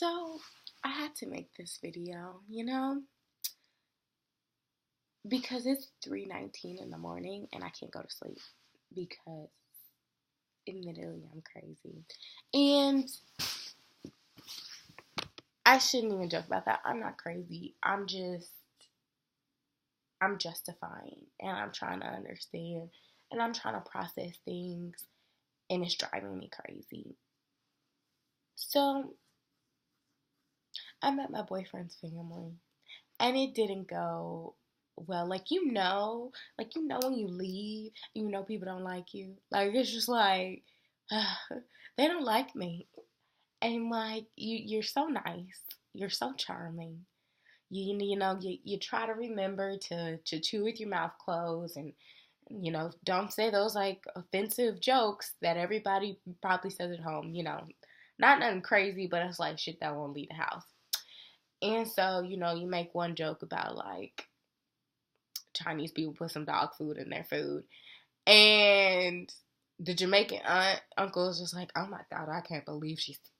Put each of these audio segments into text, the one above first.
So, I had to make this video, because it's 3:19 in the morning and I can't go to sleep because admittedly I'm crazy. And I shouldn't even joke about that. I'm not crazy. I'm justifying and I'm trying to understand and I'm trying to process things and it's driving me crazy. So, I met my boyfriend's family and it didn't go well. Like when you leave, people don't like you. Like it's just like they don't like me. And like you're so nice. You're so charming. You try to remember to chew with your mouth closed and don't say those like offensive jokes that everybody probably says at home, Not nothing crazy, but it's like shit that won't leave the house. And so, you make one joke about like Chinese people put some dog food in their food. And the Jamaican uncle is just like, oh my God, I can't believe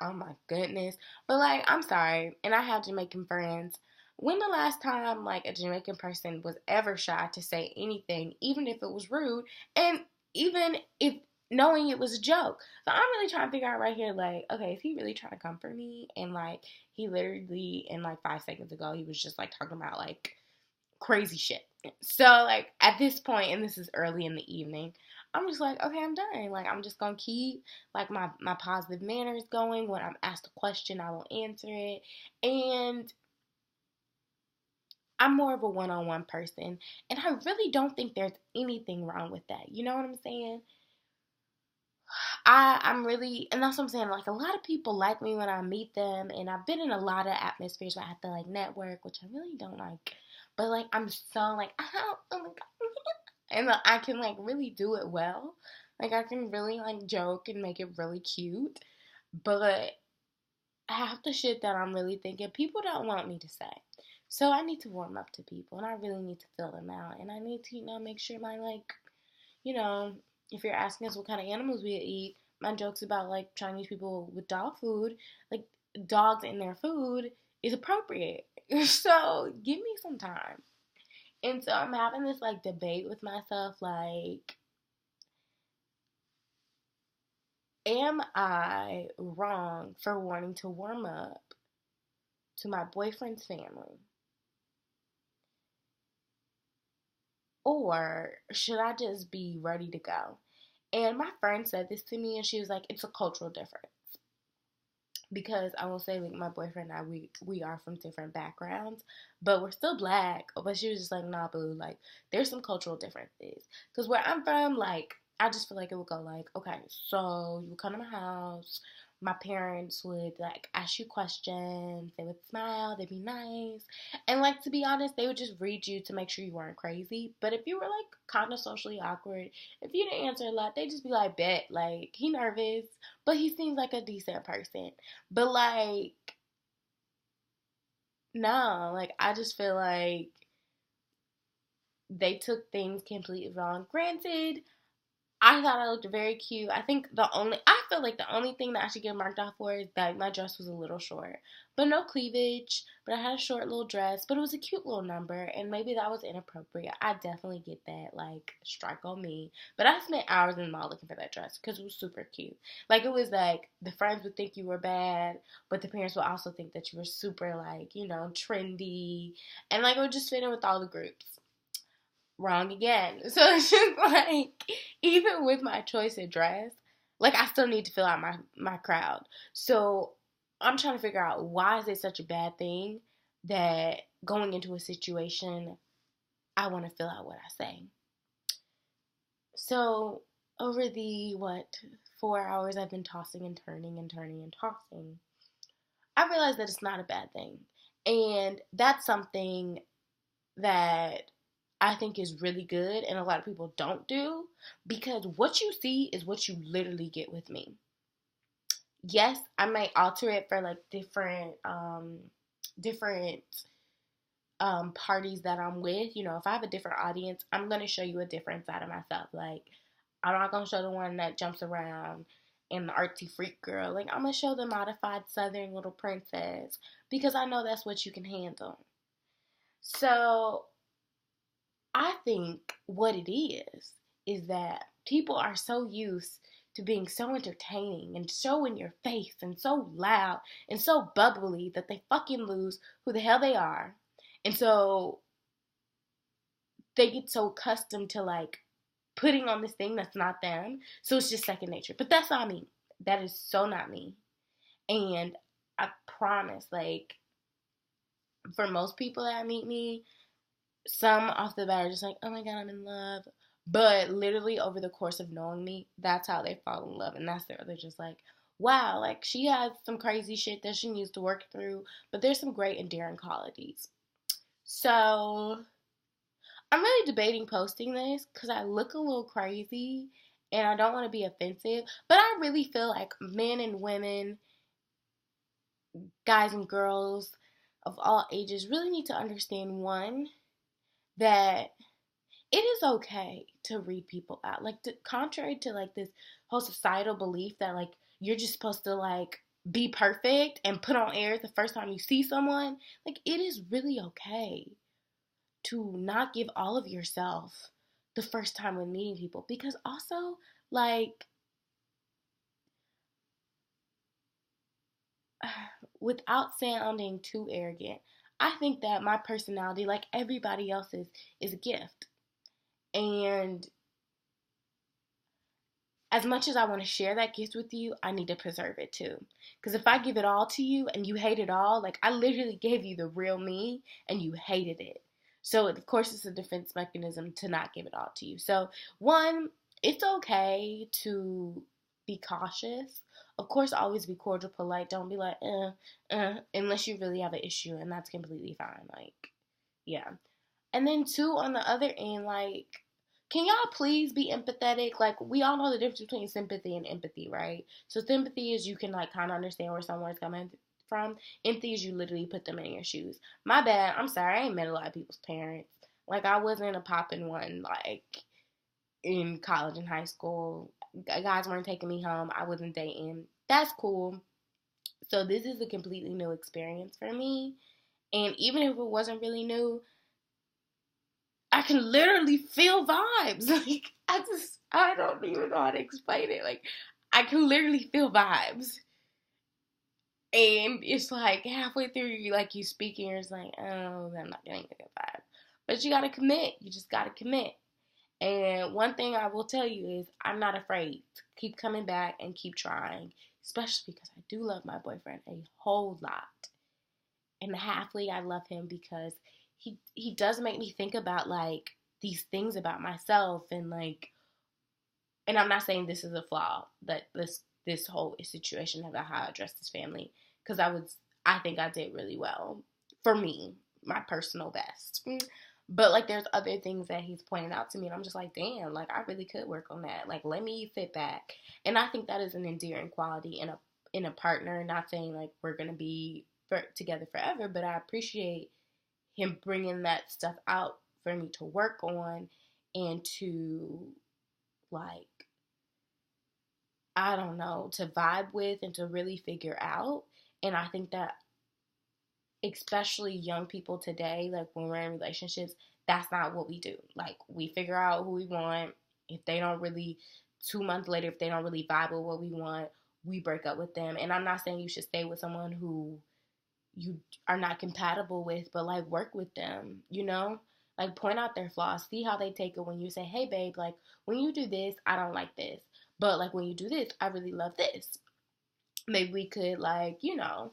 oh my goodness. But like, I'm sorry. And I have Jamaican friends. When the last time like a Jamaican person was ever shy to say anything, even if it was rude, and even if knowing it was a joke. So I'm really trying to figure out right here, like, okay, is he really trying to comfort me? And like, he literally, in like 5 seconds ago, he was just like talking about like crazy shit. So like at this point, and this is early in the evening, I'm just like, okay, I'm done. Like I'm just gonna keep like my positive manners going. When I'm asked a question, I will answer it. And I'm more of a one-on-one person, and I really don't think there's anything wrong with that. You know what I'm saying? I'm really, and that's what I'm saying. Like a lot of people like me when I meet them, and I've been in a lot of atmospheres where I have to like network, which I really don't like. But like I'm so like, oh my God, and I can like really do it well. Like I can really like joke and make it really cute, but half the shit that I'm really thinking people don't want me to say. So I need to warm up to people, and I really need to fill them out, and I need to make sure my like you know, if you're asking us what kind of animals we eat, my jokes about like Chinese people with dog food, like dogs in their food, is appropriate. So give me some time. And so I'm having this like debate with myself, like, am I wrong for wanting to warm up to my boyfriend's family? Or should I just be ready to go? And my friend said this to me and she was like, it's a cultural difference. Because I will say, like, my boyfriend and I, we are from different backgrounds, but we're still black. But she was just like, nah, boo, like, there's some cultural differences. Because where I'm from, like, I just feel like it would go like, okay, so you would come to my house, my parents would, like, ask you questions, they would smile, they'd be nice, and, like, to be honest, they would just read you to make sure you weren't crazy. But if you were, like, kind of socially awkward, if you didn't answer a lot, they'd just be like, bet, like, he nervous, but he seems like a decent person. But like, no, like I just feel like they took things completely wrong. Granted, I thought I looked very cute. I feel like the only thing that I should get marked off for is that my dress was a little short. But no cleavage, but I had a short little dress, but it was a cute little number, and maybe that was inappropriate. I definitely get that, like, strike on me. But I spent hours in the mall looking for that dress because it was super cute. Like, it was like, the friends would think you were bad, but the parents would also think that you were super, like, trendy, and, like, it would just fit in with all the groups. Wrong again. So it's just like, even with my choice of dress, like I still need to fill out my crowd. So I'm trying to figure out, why is it such a bad thing that going into a situation I want to fill out what I say. So over the 4 hours I've been tossing and turning and turning and tossing, I realized that it's not a bad thing. And that's something that I think is really good and a lot of people don't do, because what you see is what you literally get with me. Yes, I might alter it for like different parties that I'm with. If I have a different audience, I'm going to show you a different side of myself. Like, I'm not going to show the one that jumps around and the artsy freak girl. Like, I'm gonna show the modified southern little princess because I know that's what you can handle. So I think what it is that people are so used to being so entertaining and so in your face and so loud and so bubbly that they fucking lose who the hell they are. And so they get so accustomed to like putting on this thing that's not them. So it's just second nature. But that's not me. That is so not me. And I promise, like, for most people that meet me, some off the bat are just like, oh my god, I'm in love. But literally over the course of knowing me, that's how they fall in love. And they're just like, wow, like she has some crazy shit that she needs to work through, but there's some great endearing qualities. So I'm really debating posting this because I look a little crazy and I don't want to be offensive, but I really feel like men and women, guys and girls of all ages really need to understand, one, that it is okay to read people out. Like, contrary to like this whole societal belief that like you're just supposed to like be perfect and put on airs the first time you see someone, like it is really okay to not give all of yourself the first time when meeting people, because also like without sounding too arrogant, I think that my personality, like everybody else's, is a gift. And as much as I want to share that gift with you, I need to preserve it too. Because if I give it all to you and you hate it all, like I literally gave you the real me and you hated it. So of course it's a defense mechanism to not give it all to you. So one, it's okay to be cautious. Of course, always be cordial, polite. Don't be like, unless you really have an issue, and that's completely fine. Like, yeah. And then two, on the other end, like, can y'all please be empathetic? Like, we all know the difference between sympathy and empathy, right? So sympathy is you can like kind of understand where someone's coming from. Empathy is you literally put them in your shoes. My bad. I'm sorry. I ain't met a lot of people's parents. Like, I wasn't a poppin' one, like, in college and high school. Guys weren't taking me home. I wasn't dating. That's cool. So this is a completely new experience for me. And even if it wasn't really new, I can literally feel vibes. Like, I don't even know how to explain it. Like, I can literally feel vibes. And it's like halfway through, you speaking, you're just like, oh, I'm not getting a good vibe. But you gotta commit. You just gotta commit. And one thing I will tell you is I'm not afraid to keep coming back and keep trying. Especially because I do love my boyfriend a whole lot. And halfly I love him because he does make me think about like these things about myself, and like, and I'm not saying this is a flaw, that this whole situation about how I addressed his family, because I think I did really well for me, my personal best. But like there's other things that he's pointed out to me and I'm just like, damn, like I really could work on that. Like let me sit back. And I think that is an endearing quality in a partner. Not saying like we're gonna be together forever, but I appreciate him bringing that stuff out for me to work on and to like, I don't know, to vibe with and to really figure out. And I think that especially young people today, like when we're in relationships, that's not what we do. Like we figure out who we want. If they don't really, 2 months later, if they don't really vibe with what we want, we break up with them. And I'm not saying you should stay with someone who you are not compatible with, but like work with them, you know? Like point out their flaws, see how they take it when you say, hey babe, like when you do this, I don't like this. But like when you do this, I really love this. Maybe we could like, you know.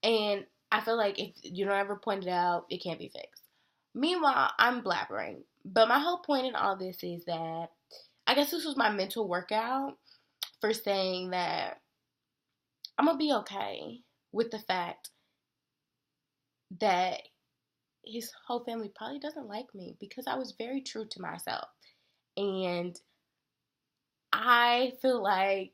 And I feel like if you don't ever point it out, it can't be fixed. Meanwhile, I'm blabbering. But my whole point in all this is that I guess this was my mental workout for saying that I'm going to be okay with the fact that his whole family probably doesn't like me because I was very true to myself. And I feel like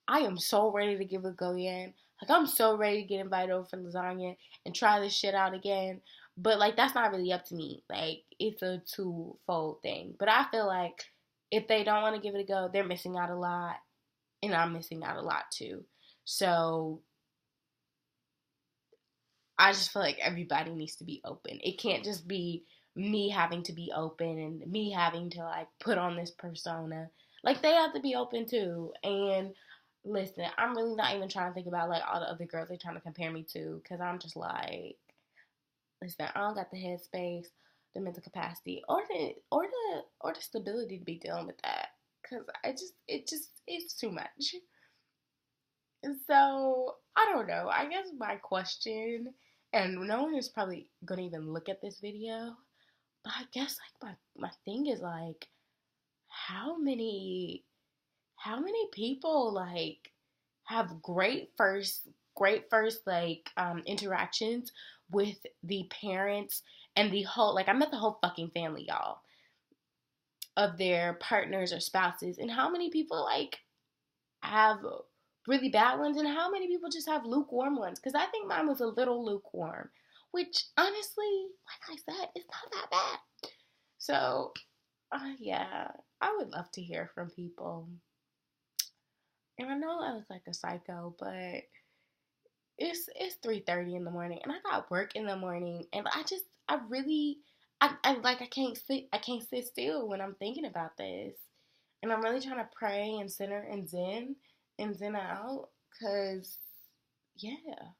I am so ready to give it a go again. Like, I'm so ready to get invited over for lasagna and try this shit out again. But, like, that's not really up to me. Like, it's a twofold thing. But I feel like if they don't want to give it a go, they're missing out a lot. and I'm missing out a lot too. So I just feel like everybody needs to be open. It can't just be me having to be open and me having to like put on this persona. Like they have to be open too. And listen, I'm really not even trying to think about like all the other girls they're trying to compare me to, because I'm just like, listen, I don't got the headspace, the mental capacity, or the stability to be dealing with that. Cause it's too much. So I don't know. I guess my question, and no one is probably gonna even look at this video, but I guess like my thing is like, how many how many people like have great first like interactions with the parents and the whole, like I met the whole fucking family, y'all, of their partners or spouses, and how many people like have really bad ones, and how many people just have lukewarm ones? Because I think mine was a little lukewarm, which honestly, like I said, it's not that bad. So, yeah, I would love to hear from people. And I know I look like a psycho, but it's 3:30 in the morning, and I got work in the morning, and I really I like I can't sit still when I'm thinking about this, and I'm really trying to pray and center and zen out, cause yeah.